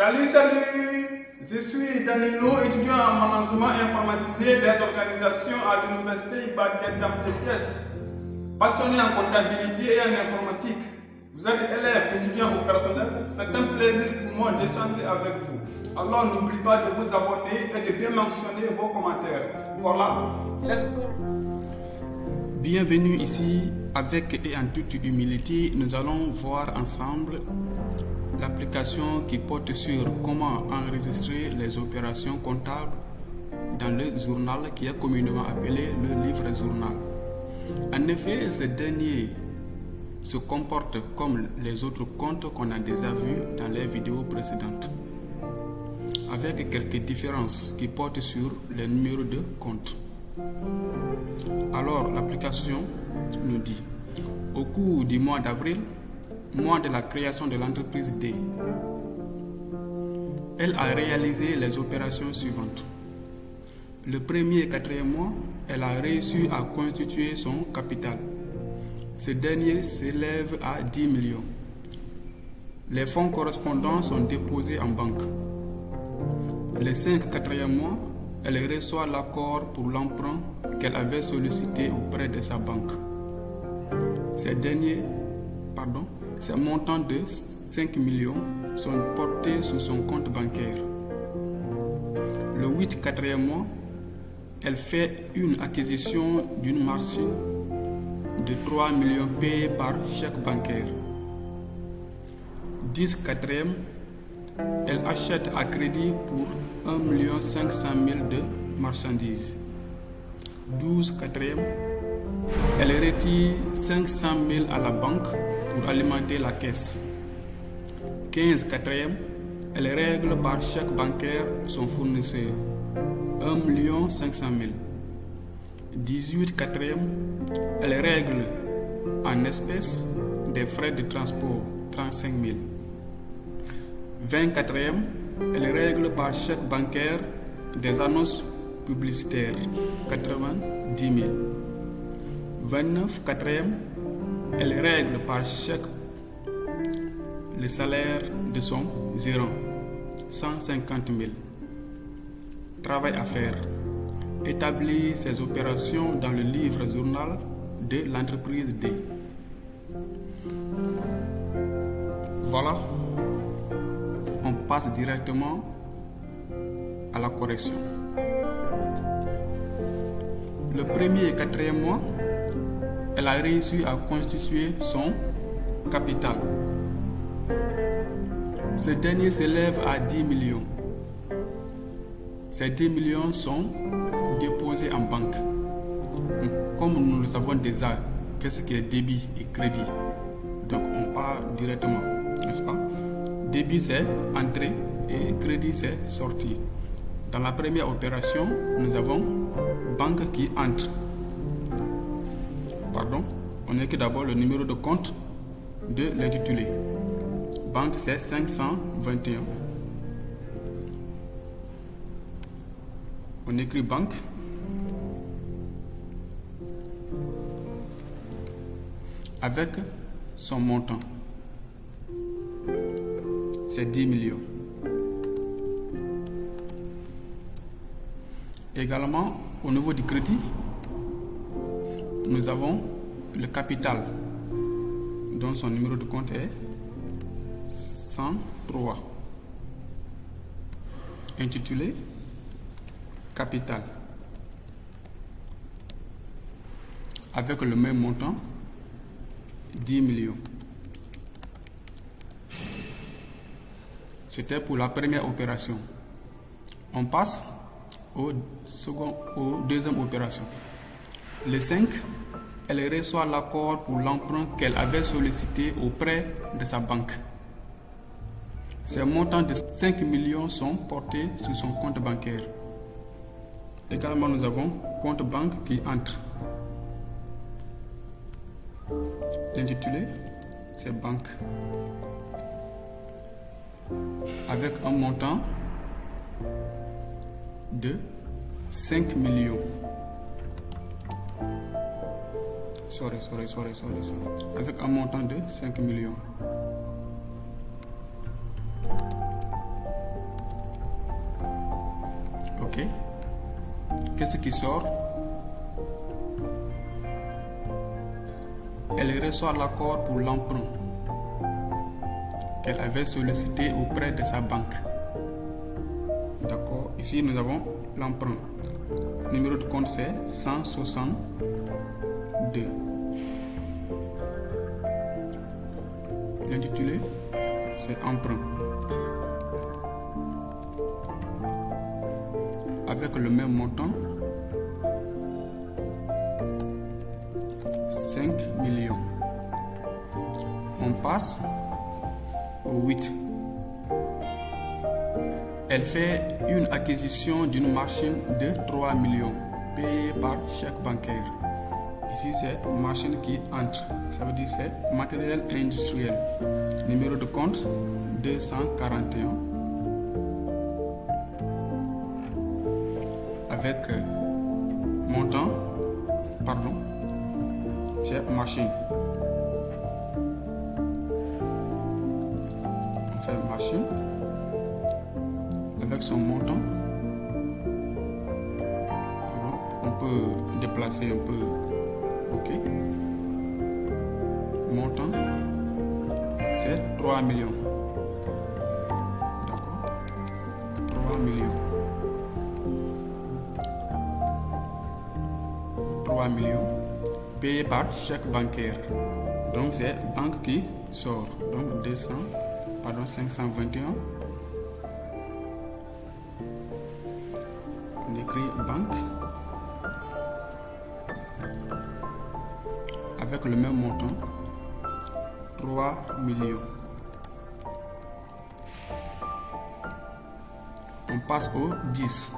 Salut! Je suis Danilo, étudiant en management informatisé des organisations à l'université Ibadan de Thiès. Passionné en comptabilité et en informatique. Vous êtes élève, étudiant opérationnel. C'est un plaisir pour moi d'échanger avec vous. Alors n'oubliez pas de vous abonner et de bien mentionner vos commentaires. Voilà, let's go! Bienvenue ici, avec et en toute humilité, nous allons voir ensemble l'application qui porte sur comment enregistrer les opérations comptables dans le journal qui est communément appelé le livre journal. En effet, ce dernier se comporte comme les autres comptes qu'on a déjà vus dans les vidéos précédentes, avec quelques différences qui portent sur les numéros de compte. Alors, l'application nous dit, au cours du mois d'avril, mois de la création de l'entreprise D, elle a réalisé les opérations suivantes. Le premier et quatrième mois, elle a réussi à constituer son capital. Ce dernier s'élève à 10 millions. Les fonds correspondants sont déposés en banque. Les 5 quatrièmes mois, elle reçoit l'accord pour l'emprunt qu'elle avait sollicité auprès de sa banque. Ces montants de 5 millions sont portés sur son compte bancaire. Le 8 quatrième mois, elle fait une acquisition d'une machine de 3 millions payée par chèque bancaire. 10 quatrième, elle achète à crédit pour 1 500 000 de marchandises. 12 quatrième, elle retire 500 000 à la banque pour alimenter la caisse. 15 quatrième, elle règle par chèque bancaire son fournisseur. 1 500 000. 18 quatrième, elle règle en espèces des frais de transport. 35 000. 20 quatrième, elle règle par chèque bancaire des annonces publicitaires. 90 000. 29 quatrième, elle règle par chèque le salaire de son gérant. 150 000. Travail à faire. Établir ses opérations dans le livre journal de l'entreprise D. Voilà. On passe directement à la correction. Le premier et quatrième mois, elle a réussi à constituer son capital. Ce dernier s'élève à 10 millions. Ces 10 millions sont déposés en banque. Comme nous le savons déjà, qu'est-ce qui est débit et crédit? Donc on part directement, n'est-ce pas? Débit c'est entrée et crédit c'est sortie. Dans la première opération, nous avons banque qui entre. On écrit d'abord le numéro de compte de l'intitulé. Banque c'est 521. On écrit banque. Avec son montant. C'est 10 millions. Également, au niveau du crédit, nous avons le capital, dont son numéro de compte est 103. Intitulé capital. Avec le même montant, 10 millions. C'était pour la première opération. On passe au deuxième opération. Le 5, elle reçoit l'accord pour l'emprunt qu'elle avait sollicité auprès de sa banque. Ces montants de 5 millions sont portés sur son compte bancaire. Également, nous avons compte banque qui entre. L'intitulé, c'est banque. Avec un montant de 5 millions. Avec un montant de 5 millions. Ok. Qu'est-ce qui sort? Elle reçoit l'accord pour l'emprunt qu'elle avait sollicité auprès de sa banque. D'accord. Ici, nous avons l'emprunt. Numéro de compte, c'est 162. L'intitulé, c'est emprunt. Avec le même montant, 5 millions. On passe au 8. Elle fait une acquisition d'une machine de 3 millions payée par chèque bancaire. Ici, c'est une machine qui entre. Ça veut dire que c'est matériel industriel. Numéro de compte 241. Avec montant, c'est machine. On fait machine avec son montant. On peut déplacer un peu. Ok. Montant, c'est 3 millions. D'accord. 3 millions. 3 millions payés par chèque bancaire. Donc c'est banque qui sort. Donc 521. On écrit banque avec le même montant, 3 millions. On passe au 10.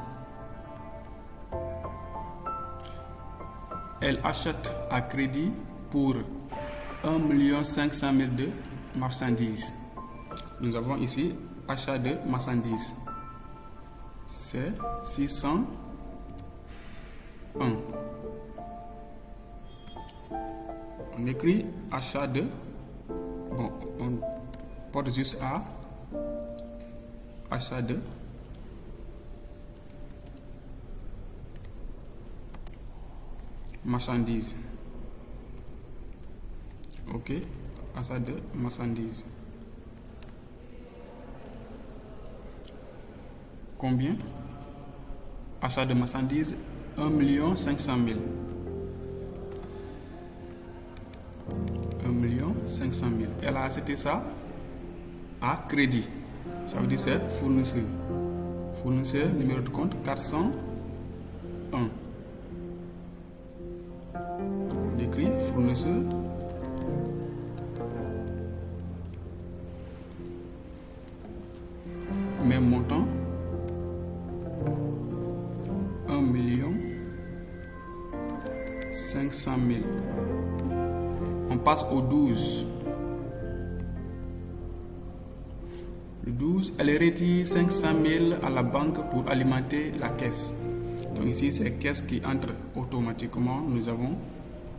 Elle achète à crédit pour 1 500 000 de marchandises. Nous avons ici achat de marchandises. C'est 601. On écrit achat de. Bon, on porte juste à achat de. Marchandises. Ok, achat de marchandises. Combien? Achat de marchandises 1 500 000. 1 500 000. Elle a acheté ça à crédit. Ça veut dire c'est fournisseur. Fournisseur, numéro de compte 401. On écrit fournisseur. Même montant. 1 500 000. On passe au 12. Le 12, elle retire 500 000 à la banque pour alimenter la caisse. Donc ici, c'est la caisse qui entre automatiquement. Nous avons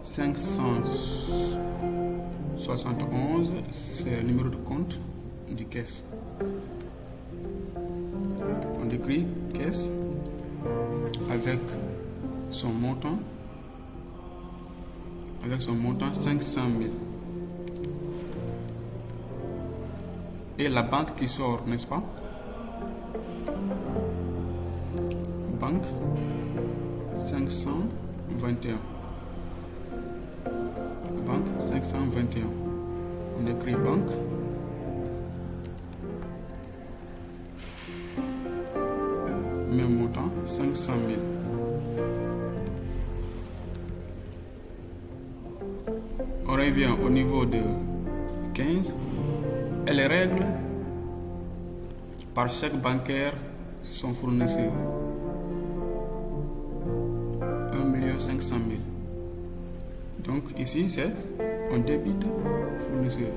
571, c'est le numéro de compte du caisse. On écrit caisse avec son montant. Avec son montant 500 000. Et la banque qui sort, n'est-ce pas? Banque 521. Banque 521. On écrit banque. Même montant 500 000. On revient au niveau de 15. Elle règle par chèque bancaire son fournisseur. 1 500 000. Donc ici, c'est on débite fournisseur.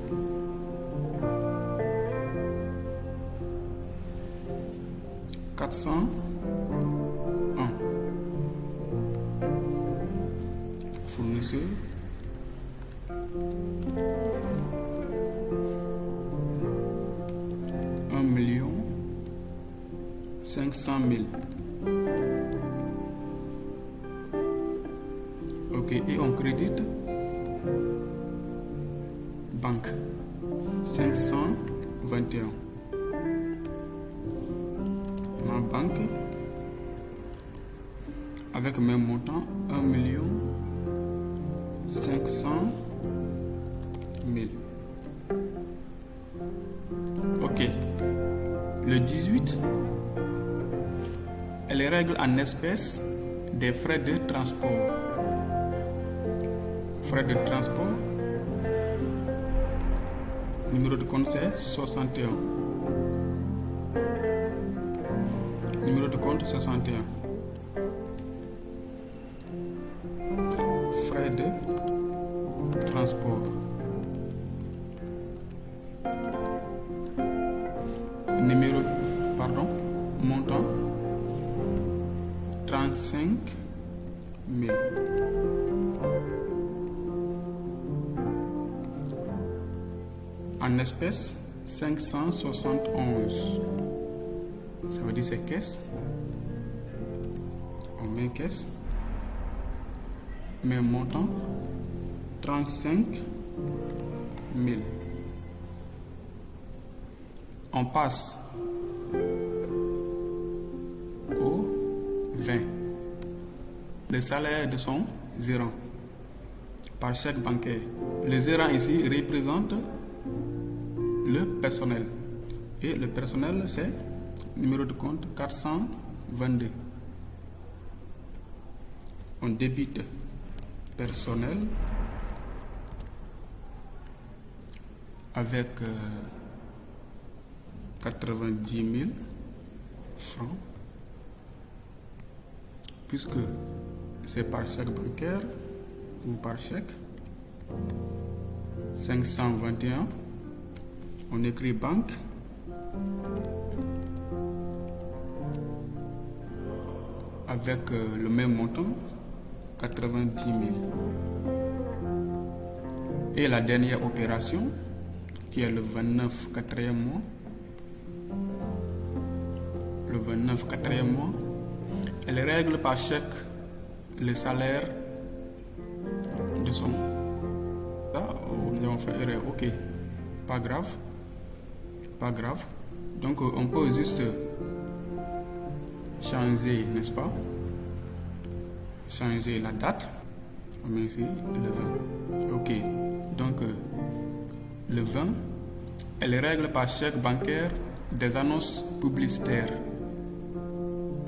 « 401. Fournisseur. 1 500 000. Ok, et on crédite banque 521. Ma banque avec même montant 1 500 000. Ok. Le 18, elle règle en espèces des frais de transport. Frais de transport. Numéro de compte c'est 61. Numéro de compte 61. Frais de transport. Montant 35 000. En espèces 571. Ça veut dire c'est caisse. On met caisse. Mais montant 35 000. On passe au 20. Le salaire de son gérant par chèque bancaire. Le gérant ici représente le personnel. Et le personnel, c'est numéro de compte 422. On débite personnel avec 90 000 francs, puisque c'est par chèque bancaire ou par chèque. 521, on écrit banque, avec le même montant, 90 000. Et la dernière opération, qui est le 29 4e mois, le 29 4e mois, elle règle par chèque le salaire de son. Là, nous avons fait erreur. Ok, pas grave, pas grave. Donc on peut juste changer, n'est-ce pas? Changer la date. On met ici le 20. Ok, donc le 20, elle règle par chèque bancaire des annonces publicitaires.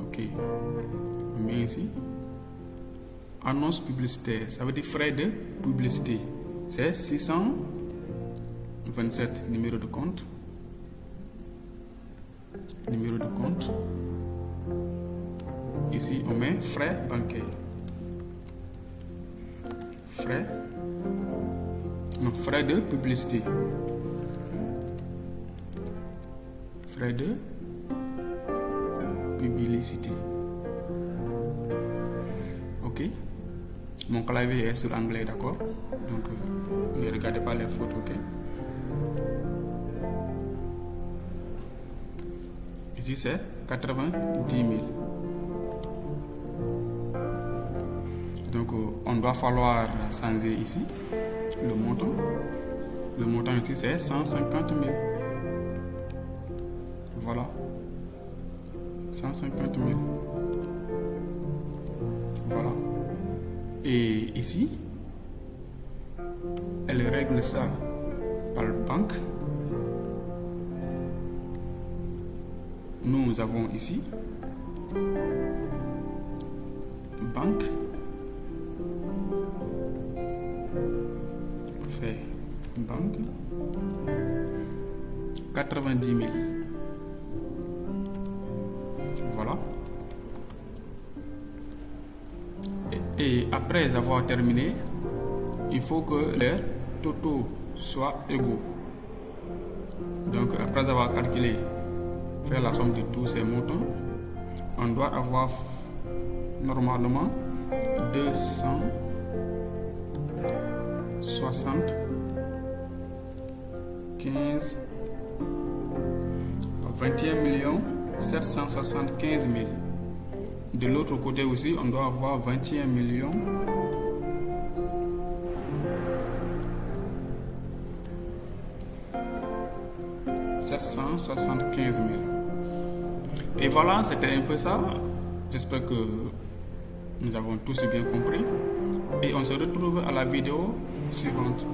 Ok, on met ici annonce publicitaire, ça veut dire frais de publicité. C'est 627, numéro de compte. Numéro de compte. Ici, on met frais bancaires. Frais de publicité. Frais de publicité. Ok. Mon clavier est sur anglais, d'accord? Donc, ne regardez pas les fautes, ok? Ici, c'est 90 000. Donc, on doit falloir changer ici le montant. Le montant ici, c'est 150 000. Voilà. 150 000. Voilà. Et ici, elle règle ça par banque. Nous avons ici banque. On fait banque 90 000. Voilà. Et après avoir terminé, il faut que les totaux soient égaux. Donc après avoir calculé, faire la somme de tous ces montants, on doit avoir normalement 21 775 000. De l'autre côté aussi, on doit avoir 21 775 000. Et voilà, c'était un peu ça. J'espère que nous avons tous bien compris. Et on se retrouve à la vidéo suivante.